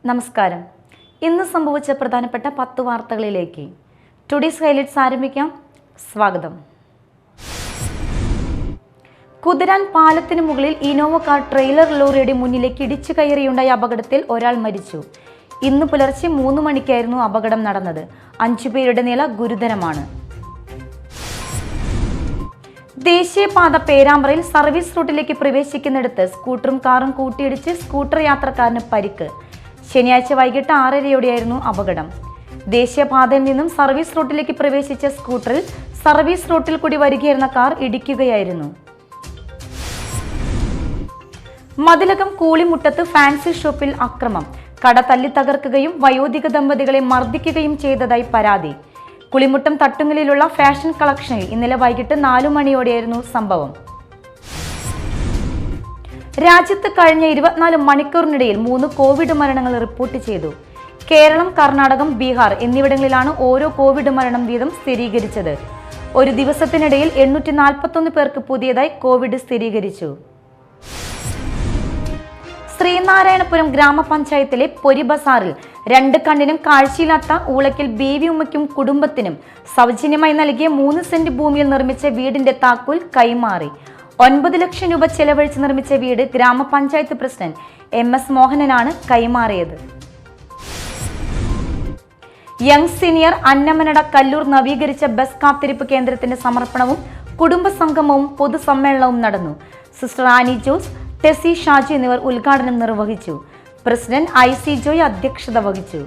നമസ്കാരം. ഇന്ന് സംഭവിച്ച പ്രധാനപ്പെട്ട 10 വാർത്തകളിലേക്ക് ടുഡേസ് ഹൈലൈറ്റ്സ് ആരംഭിക്കാം. സ്വാഗതം. കുതിരാൻ പാലത്തിന് മുകളിൽ ഇനോവ കാർ ട്രെയിലർ ലോറിയുടെ മുന്നിലേക്ക് ഇടിച്ചു കയറിയുണ്ടായ അപകടത്തിൽ ഒരാൾ മരിച്ചു. ഇന്ന് പുലർച്ചെ 3 മണിക്കായിരുന്നു അപകടം നടന്നത്. 5 പേരുടെ നില ഗുരുതരമാണ്. ദേശീയപാത പേരാമ്പ്രയിൽ സർവീസ് റൂട്ടിലേക്ക് പ്രവേശിക്കുന്നിടത്ത് സ്കൂട്ടറും കാറും കൂട്ടിയിടിച്ച് സ്കൂട്ടർ യാത്രക്കാരന് പരിക്ക്. ശനിയാഴ്ച വൈകിട്ട് 6:30യോടെയായിരുന്നു അപകടം. ദേശീയപാതയിൽ നിന്നും സർവീസ് റൂട്ടിലേക്ക് പ്രവേശിച്ച സ്കൂട്ടറിൽ സർവീസ് റൂട്ടിൽ കൂടി വരികയായിരുന്ന കാർ ഇടിക്കുകയായിരുന്നു. മതിലകം കൂളിമുട്ടത്ത് ഫാൻസി ഷോപ്പിൽ അക്രമം. കട തല്ലി തകർക്കുകയും വയോധിക ദമ്പതികളെ മർദ്ദിക്കുകയും ചെയ്തതായി പരാതി. കുളിമുട്ടം തട്ടുങ്ങലിലുള്ള ഫാഷൻ കളക്ഷനിൽ ഇന്നലെ വൈകിട്ട് 4 മണിയോടെയായിരുന്നു സംഭവം. രാജ്യത്ത് കഴിഞ്ഞ 24 മണിക്കൂറിനിടയിൽ 3 കോവിഡ് മരണങ്ങൾ റിപ്പോർട്ട് ചെയ്തു. കേരളം, കർണാടകം, ബീഹാർ എന്നിവിടങ്ങളിലാണ് ഓരോ കോവിഡ് മരണം വീതം സ്ഥിരീകരിച്ചത്. ഒരു ദിവസത്തിനിടയിൽ 841 പേർക്ക് പുതിയതായി കോവിഡ് സ്ഥിരീകരിച്ചു. ശ്രീനാരായണപുരം ഗ്രാമപഞ്ചായത്തിലെ പൊരിബസാറിൽ 2 കണ്ണിനും കാഴ്ചയില്ലാത്ത ഊളയ്ക്കൽ ബേബി ഉമ്മയ്ക്കും കുടുംബത്തിനും സൗജന്യമായി നൽകിയ 3 സെന്റ് ഭൂമിയിൽ നിർമ്മിച്ച വീടിന്റെ താക്കോൽ കൈമാറി. 9 ലക്ഷം രൂപ ചെലവഴിച്ച് നിർമ്മിച്ച വീട് ഗ്രാമപഞ്ചായത്ത് പ്രസിഡന്റ് MS മോഹനനാണ് കൈമാറിയത്. യങ് സീനിയർ അന്നമനട കല്ലൂർ നവീകരിച്ച ബസ് കാത്തിരിപ്പ് കേന്ദ്രത്തിന്റെ സമർപ്പണവും കുടുംബസംഗമവും പൊതുസമ്മേളനവും നടന്നു. സിസ്റ്റർ ആനി ജോസ്, ടെസി ഷാജി എന്നിവർ ഉദ്ഘാടനം നിർവഹിച്ചു. പ്രസിഡന്റ് IC ജോയ് അധ്യക്ഷത വഹിച്ചു.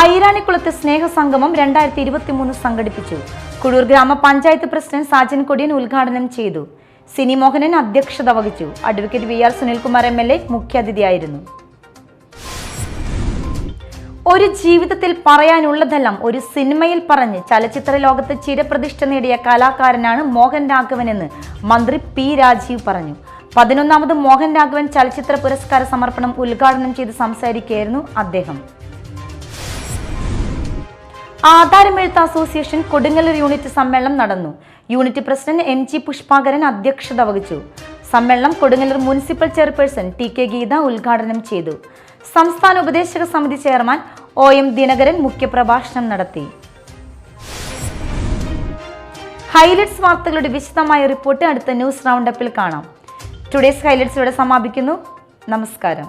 ഐരാണിക്കുളത്ത് സ്നേഹസംഗമം 2023 സംഘടിപ്പിച്ചു. കുടൂർ ഗ്രാമപഞ്ചായത്ത് പ്രസിഡന്റ് സാജൻ കൊടിയൻ ഉദ്ഘാടനം ചെയ്തു. സിനി മോഹനൻ അധ്യക്ഷത വഹിച്ചു. Advocate VR Sunilkumar MLA മുഖ്യാതിഥിയായിരുന്നു. ഒരു ജീവിതത്തിൽ പറയാനുള്ളതെല്ലാം ഒരു സിനിമയിൽ പറഞ്ഞ് ചലച്ചിത്ര ലോകത്ത് ചിരപ്രതിഷ്ഠ നേടിയ കലാകാരനാണ് മോഹൻ രാഘവൻ എന്ന് മന്ത്രി P രാജീവ് പറഞ്ഞു. 11ാമത് മോഹൻ രാഘവൻ ചലച്ചിത്ര പുരസ്കാര സമർപ്പണം ഉദ്ഘാടനം ചെയ്ത് സംസാരിക്കുകയായിരുന്നു അദ്ദേഹം. ആധാരമെഴുത്ത് അസോസിയേഷൻ കൊടുങ്ങല്ലൂർ യൂണിറ്റ് സമ്മേളനം നടന്നു. യൂണിറ്റ് പ്രസിഡന്റ് MG പുഷ്പാകരൻ അധ്യക്ഷത വഹിച്ചു. സമ്മേളനം Kodungallur municipal chairperson TK Geetha ഉദ്ഘാടനം ചെയ്തു. സംസ്ഥാന ഉപദേശക സമിതി ചെയർമാൻ OM ദിനകരൻ മുഖ്യപ്രഭാഷണം നടത്തി. ഹൈലൈറ്റ്സ് വാർത്തകളുടെ വിശദമായ റിപ്പോർട്ട് അടുത്ത ന്യൂസ് റൗണ്ടപ്പിൽ കാണാം. ടുഡേസ് ഹൈലൈറ്റ്സ് ഇവിടെ സമാപിക്കുന്നു. നമസ്കാരം.